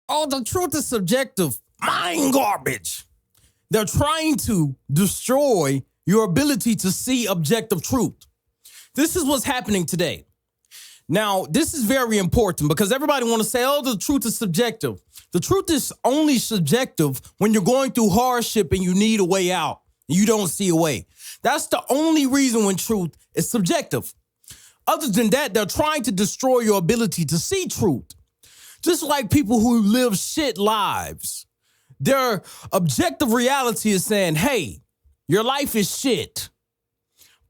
Oh, the truth is subjective. Mind garbage. They're trying to destroy your ability to see objective truth. This is what's happening today. Now, this is very important because everybody want to say, oh, the truth is subjective. The truth is only subjective when you're going through hardship and you need a way out and you don't see a way. That's the only reason when truth is subjective. Other than that, they're trying to destroy your ability to see truth. Just like people who live shit lives. Their objective reality is saying, hey, your life is shit.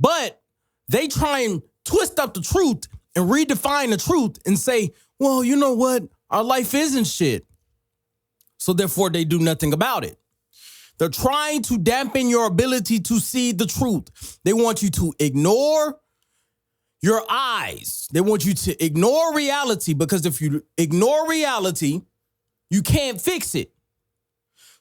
But they try and twist up the truth and redefine the truth and say, well, you know what? Our life isn't shit. So therefore, they do nothing about it. They're trying to dampen your ability to see the truth. They want you to ignore your eyes. They want you to ignore reality because if you ignore reality, you can't fix it.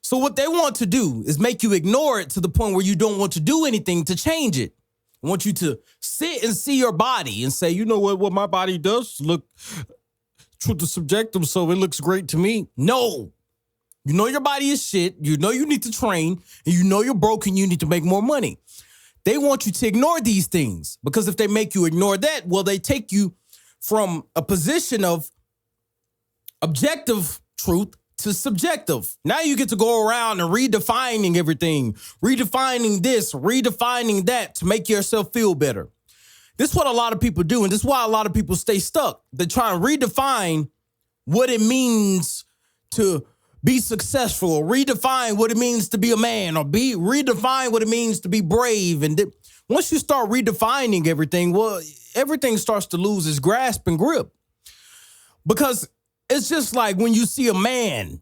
So what they want to do is make you ignore it to the point where you don't want to do anything to change it. I want you to sit and see your body and say, you know what my body does look, truth is subjective, so it looks great to me. No. You know your body is shit. You know you need to train. And you know you're broken. You need to make more money. They want you to ignore these things because if they make you ignore that, well, they take you from a position of objective truth to subjective. Now you get to go around and redefining everything, redefining this, redefining that to make yourself feel better. This is what a lot of people do, and this is why a lot of people stay stuck. They try and redefine what it means to be successful, or redefine what it means to be a man, or redefine what it means to be brave. And once you start redefining everything, well, everything starts to lose its grasp and grip. Because it's just like when you see a man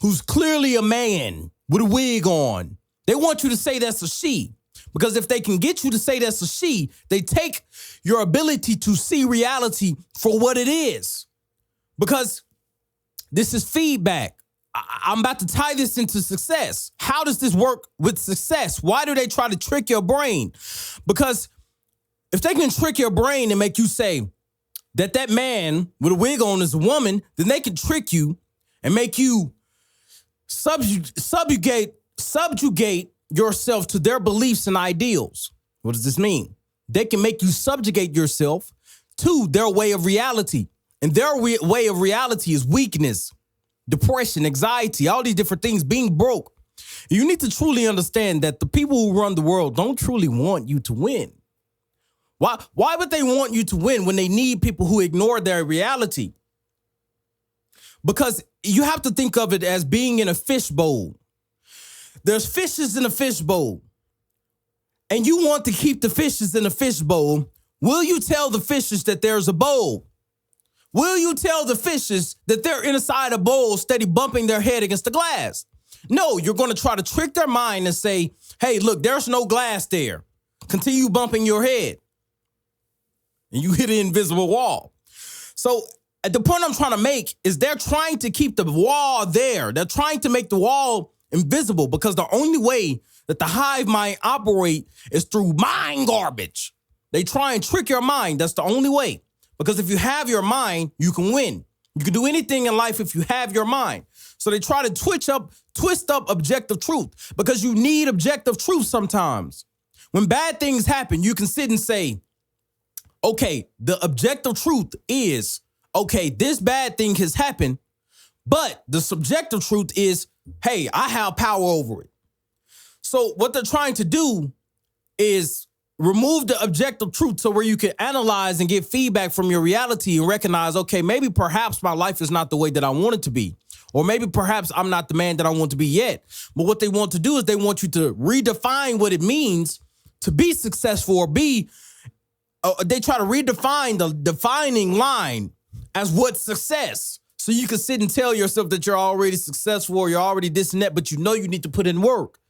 who's clearly a man with a wig on, they want you to say that's a she. Because if they can get you to say that's a she, they take your ability to see reality for what it is. Because this is feedback. I'm about to tie this into success. How does this work with success? Why do they try to trick your brain? Because if they can trick your brain and make you say that man with a wig on is a woman, then they can trick you and make you subjugate yourself to their beliefs and ideals. What does this mean? They can make you subjugate yourself to their way of reality. And their way of reality is weakness, depression, anxiety, all these different things, being broke. You need to truly understand that the people who run the world don't truly want you to win. Why would they want you to win when they need people who ignore their reality? Because you have to think of it as being in a fishbowl. There's fishes in a fishbowl, and you want to keep the fishes in a fishbowl. Will you tell the fishes that there's a bowl? Will you tell the fishes that they're inside a bowl steady bumping their head against the glass? No, you're going to try to trick their mind and say, hey, look, there's no glass there. Continue bumping your head. And you hit an invisible wall. So the point I'm trying to make is they're trying to keep the wall there. They're trying to make the wall invisible because the only way that the hive mind operate is through mind garbage. They try and trick your mind. That's the only way. Because if you have your mind, you can win. You can do anything in life if you have your mind. So they try to twist up objective truth because you need objective truth sometimes. When bad things happen, you can sit and say, okay, the objective truth is, okay, this bad thing has happened, but the subjective truth is, hey, I have power over it. So what they're trying to do is remove the objective truth so where you can analyze and get feedback from your reality and recognize, okay, maybe perhaps my life is not the way that I want it to be. Or maybe perhaps I'm not the man that I want to be yet. But what they want to do is they want you to redefine what it means to be successful or be, they try to redefine the defining line as what's success. So you can sit and tell yourself that you're already successful or you're already this and that, but you know you need to put in work.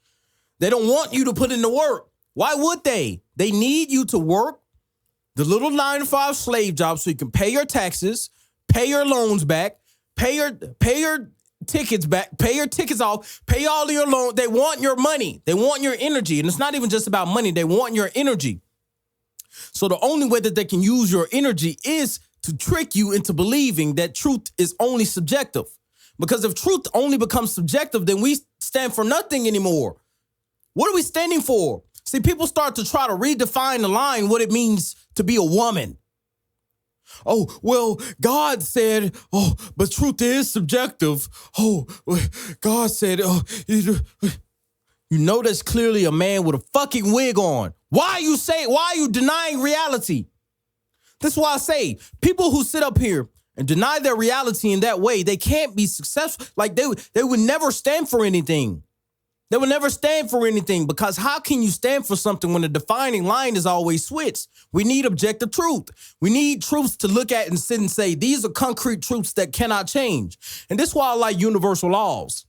They don't want you to put in the work. Why would they? They need you to work the little 9-to-5 slave job so you can pay your taxes, pay your loans back, pay your tickets back, pay your tickets off, pay all of your loans. They want your money. They want your energy. And it's not even just about money. They want your energy. So the only way that they can use your energy is to trick you into believing that truth is only subjective. Because if truth only becomes subjective, then we stand for nothing anymore. What are we standing for? See, people start to try to redefine the line, what it means to be a woman. Oh, well, God said, oh, but truth is subjective. Oh, God said, you know that's clearly a man with a fucking wig on. Why are you denying reality? That's why I say people who sit up here and deny their reality in that way, they can't be successful. Like they would never stand for anything. They will never stand for anything, because how can you stand for something when the defining line is always switched? We need objective truth. We need truths to look at and sit and say, these are concrete truths that cannot change. And this is why I like universal laws.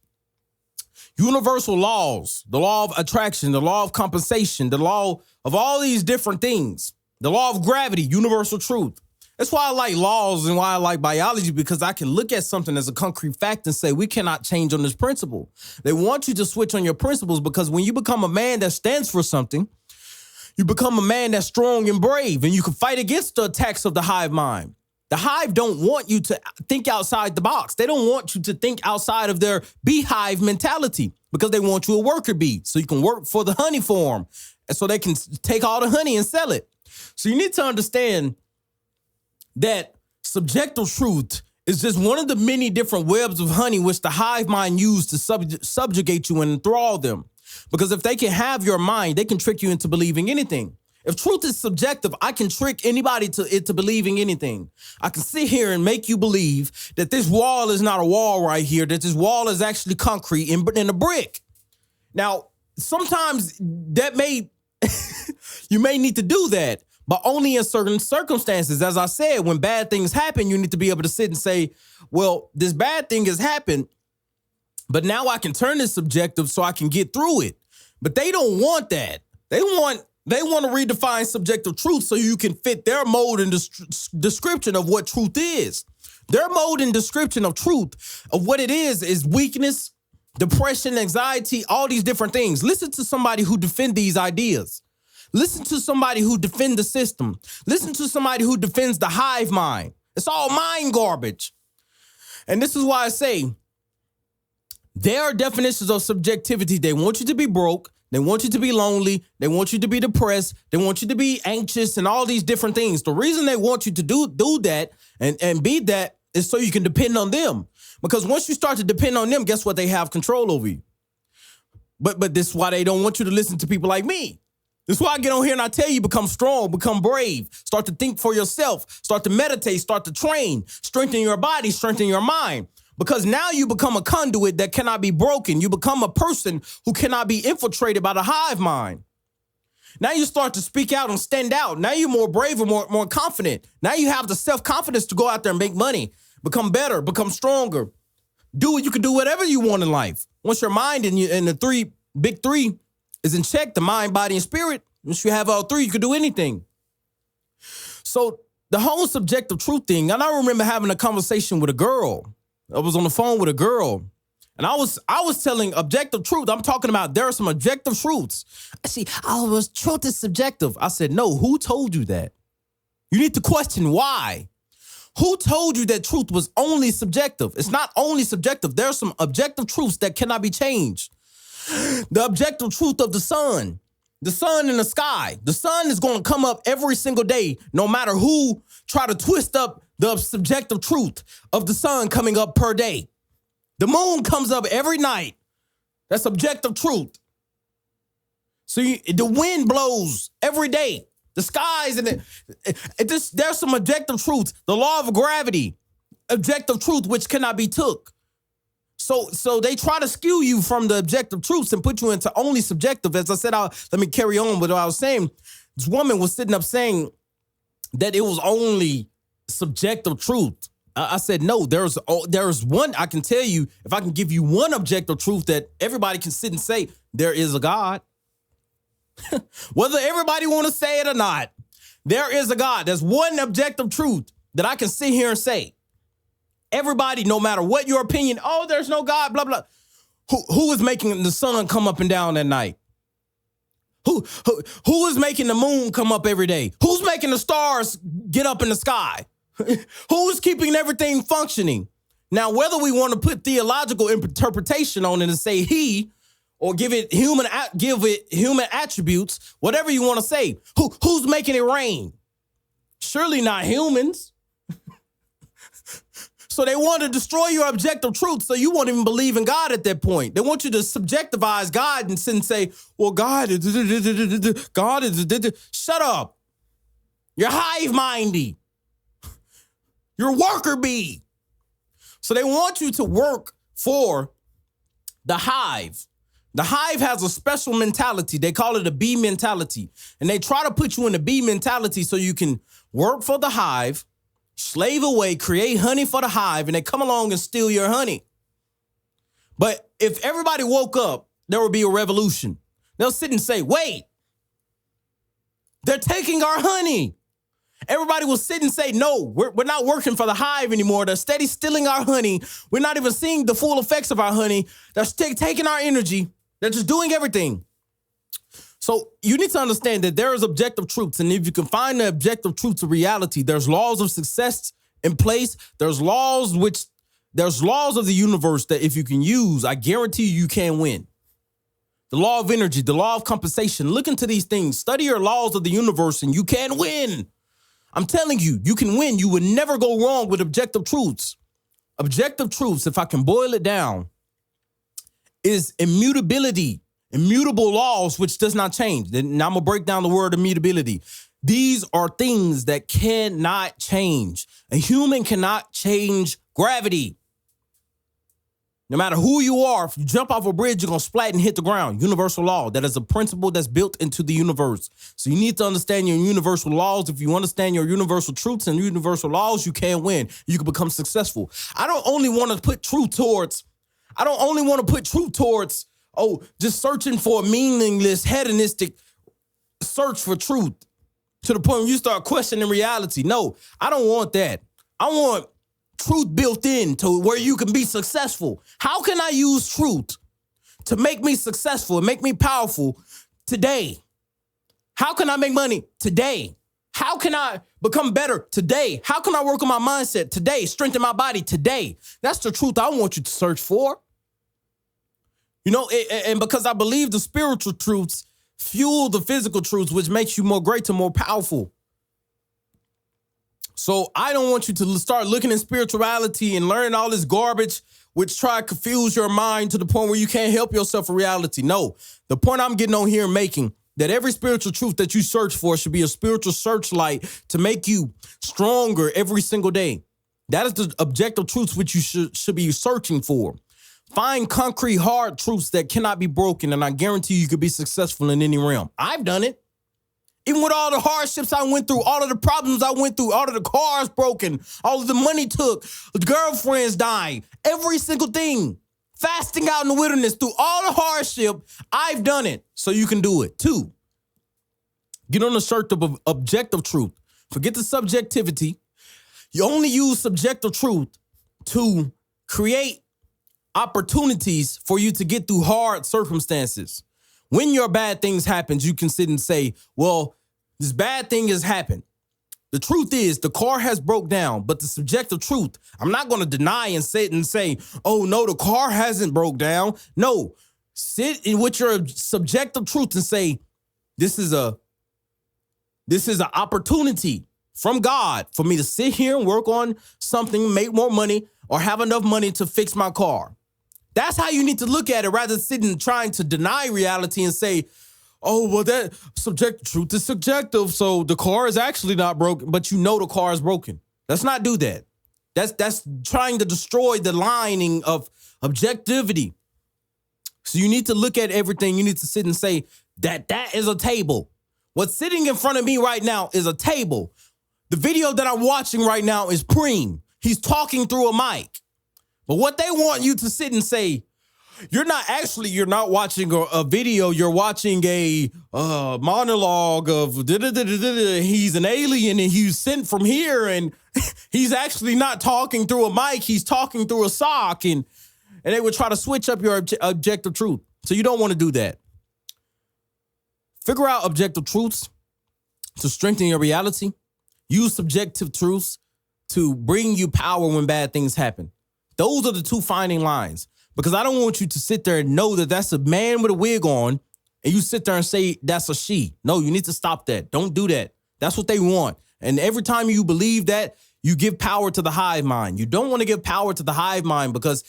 Universal laws, the law of attraction, the law of compensation, the law of all these different things, the law of gravity, universal truth. That's why I like laws and why I like biology, because I can look at something as a concrete fact and say, we cannot change on this principle. They want you to switch on your principles, because when you become a man that stands for something, you become a man that's strong and brave, and you can fight against the attacks of the hive mind. The hive don't want you to think outside the box. They don't want you to think outside of their beehive mentality, because they want you a worker bee so you can work for the honey farm, and so they can take all the honey and sell it. So you need to understand that subjective truth is just one of the many different webs of honey which the hive mind used to subjugate you and enthrall them. Because if they can have your mind, they can trick you into believing anything. If truth is subjective, I can trick anybody into believing anything. I can sit here and make you believe that this wall is not a wall right here, that this wall is actually concrete in a brick. Now, sometimes that you may need to do that, but only in certain circumstances. As I said, when bad things happen, you need to be able to sit and say, well, this bad thing has happened, but now I can turn this subjective so I can get through it. But they don't want that. They want to redefine subjective truth so you can fit their mode and description of what truth is. Their mode and description of truth, of what it is weakness, depression, anxiety, all these different things. Listen to somebody who defend these ideas. Listen to somebody who defends the system. Listen to somebody who defends the hive mind. It's all mind garbage. And this is why I say there are definitions of subjectivity. They want you to be broke. They want you to be lonely. They want you to be depressed. They want you to be anxious and all these different things. The reason they want you to do that and be that is so you can depend on them. Because once you start to depend on them, guess what? They have control over you. But this is why they don't want you to listen to people like me. This is why I get on here and I tell you, become strong, become brave, start to think for yourself, start to meditate, start to train, strengthen your body, strengthen your mind. Because now you become a conduit that cannot be broken. You become a person who cannot be infiltrated by the hive mind. Now you start to speak out and stand out. Now you're more brave and more confident. Now you have the self-confidence to go out there and make money, become better, become stronger. You can do whatever you want in life. Once your mind and the big three is in check, the mind, body, and spirit, once you have all three, you can do anything. So the whole subjective truth thing, and I remember having a conversation with a girl. I was on the phone with a girl, and I was telling objective truth. I'm talking about there are some objective truths. I see, truth is subjective. I said, no, who told you that? You need to question why. Who told you that truth was only subjective? It's not only subjective. There are some objective truths that cannot be changed. The objective truth of the sun in the sky. The sun is going to come up every single day, no matter who try to twist up the subjective truth of the sun coming up per day. The moon comes up every night. That's objective truth. So the wind blows every day. The skies and there's some objective truths. The law of gravity, objective truth, which cannot be took. So they try to skew you from the objective truths and put you into only subjective. As I said, let me carry on with what I was saying. This woman was sitting up saying that it was only subjective truth. I said, no, there's one. I can tell you, if I can give you one objective truth that everybody can sit and say, there is a God. Whether everybody want to say it or not, there is a God. There's one objective truth that I can sit here and say. Everybody, no matter what your opinion, oh, there's no God, blah, blah. Who is making the sun come up and down at night? Who is making the moon come up every day? Who's making the stars get up in the sky? Who's keeping everything functioning? Now, whether we want to put theological interpretation on it and say he, or give it human attributes, whatever you want to say, who's making it rain? Surely not humans. So they want to destroy your objective truth, so you won't even believe in God at that point. They want you to subjectivize God and say, well, God is. Shut up. You're hive-mindy. You're worker bee. So they want you to work for the hive. The hive has a special mentality. They call it a bee mentality. And they try to put you in the bee mentality so you can work for the hive, slave away, create honey for the hive, and they come along and steal your honey. But if everybody woke up, there would be a revolution. They'll sit and say, wait, they're taking our honey. Everybody will sit and say, no, we're not working for the hive anymore. They're steady stealing our honey. We're not even seeing the full effects of our honey. They're taking our energy. They're just doing everything. So you need to understand that there is objective truths. And if you can find the objective truths of reality, there's laws of success in place. There's laws of the universe that if you can use, I guarantee you can win. The law of energy, the law of compensation. Look into these things. Study your laws of the universe and you can win. I'm telling you, you can win. You would never go wrong with objective truths. Objective truths, if I can boil it down, is immutability, immutable laws, which does not change. Then I'm going to break down the word immutability. These are things that cannot change. A human cannot change gravity. No matter who you are, if you jump off a bridge, you're going to splat and hit the ground. Universal law. That is a principle that's built into the universe. So you need to understand your universal laws. If you understand your universal truths and universal laws, you can win. You can become successful. I don't only want to put truth towards, just searching for a meaningless, hedonistic search for truth to the point where you start questioning reality. No, I don't want that. I want truth built in to where you can be successful. How can I use truth to make me successful and make me powerful today? How can I make money today? How can I become better today? How can I work on my mindset today? Strengthen my body today? That's the truth I want you to search for. You know, and because I believe the spiritual truths fuel the physical truths, which makes you more greater, more powerful. So I don't want you to start looking at spirituality and learning all this garbage, which try to confuse your mind to the point where you can't help yourself in reality. No, the point I'm getting on here and making, that every spiritual truth that you search for should be a spiritual searchlight to make you stronger every single day. That is the objective truths which you should be searching for. Find concrete, hard truths that cannot be broken, and I guarantee you could be successful in any realm. I've done it. Even with all the hardships I went through, all of the problems I went through, all of the cars broken, all of the money took, the girlfriends dying, every single thing. Fasting out in the wilderness through all the hardship, I've done it. So you can do it too. Get on the search of objective truth. Forget the subjectivity. You only use subjective truth to create opportunities for you to get through hard circumstances. When your bad things happen, you can sit and say, well, this bad thing has happened. The truth is the car has broke down, but the subjective truth, I'm not going to deny and sit and say, oh, no, the car hasn't broke down. No, sit in with your subjective truth and say, this is an opportunity from God for me to sit here and work on something, make more money, or have enough money to fix my car. That's how you need to look at it, rather than sitting trying to deny reality and say, oh, well, that subjective truth is subjective, so the car is actually not broken, but you know the car is broken. Let's not do that. That's trying to destroy the lining of objectivity. So you need to look at everything. You need to sit and say that is a table. What's sitting in front of me right now is a table. The video that I'm watching right now is Preme. He's talking through a mic. But what they want you to sit and say, you're not watching a video, you're watching a monologue of he's an alien and he's sent from here and he's actually not talking through a mic, he's talking through a sock, and they would try to switch up your objective truth. So you don't want to do that. Figure out objective truths to strengthen your reality. Use subjective truths to bring you power when bad things happen. Those are the two finding lines, because I don't want you to sit there and know that that's a man with a wig on and you sit there and say that's a she. No, you need to stop that. Don't do that. That's what they want. And every time you believe that, you give power to the hive mind. You don't want to give power to the hive mind, because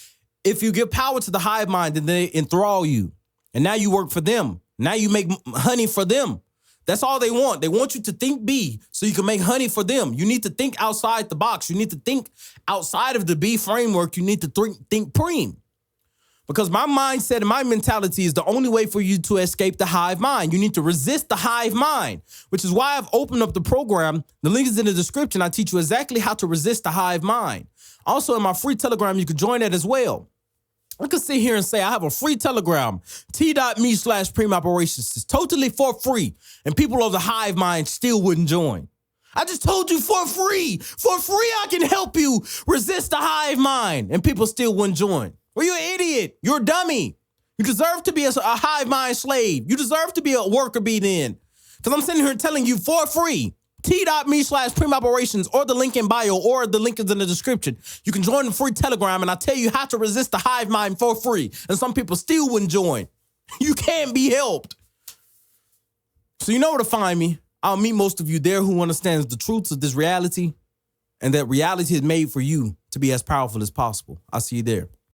if you give power to the hive mind, then they enthrall you. And now you work for them. Now you make honey for them. That's all they want. They want you to think bee so you can make honey for them. You need to think outside the box. You need to think outside of the bee framework. You need to think Preme. Because my mindset and my mentality is the only way for you to escape the hive mind. You need to resist the hive mind, which is why I've opened up the program. The link is in the description. I teach you exactly how to resist the hive mind. Also, in my free Telegram, you can join that as well. I could sit here and say I have a free Telegram, t.me/Preme Operations. It's totally for free, and people of the hive mind still wouldn't join. I just told you for free. For free, I can help you resist the hive mind, and people still wouldn't join. Well, you're an idiot. You're a dummy. You deserve to be a hive mind slave. You deserve to be a worker bee then, because I'm sitting here telling you for free. T.me/Preme Operations, or the link in bio, or the link is in the description. You can join the free Telegram, and I tell you how to resist the hive mind for free. And some people still wouldn't join. You can't be helped. So you know where to find me. I'll meet most of you there who understands the truths of this reality, and that reality is made for you to be as powerful as possible. I'll see you there.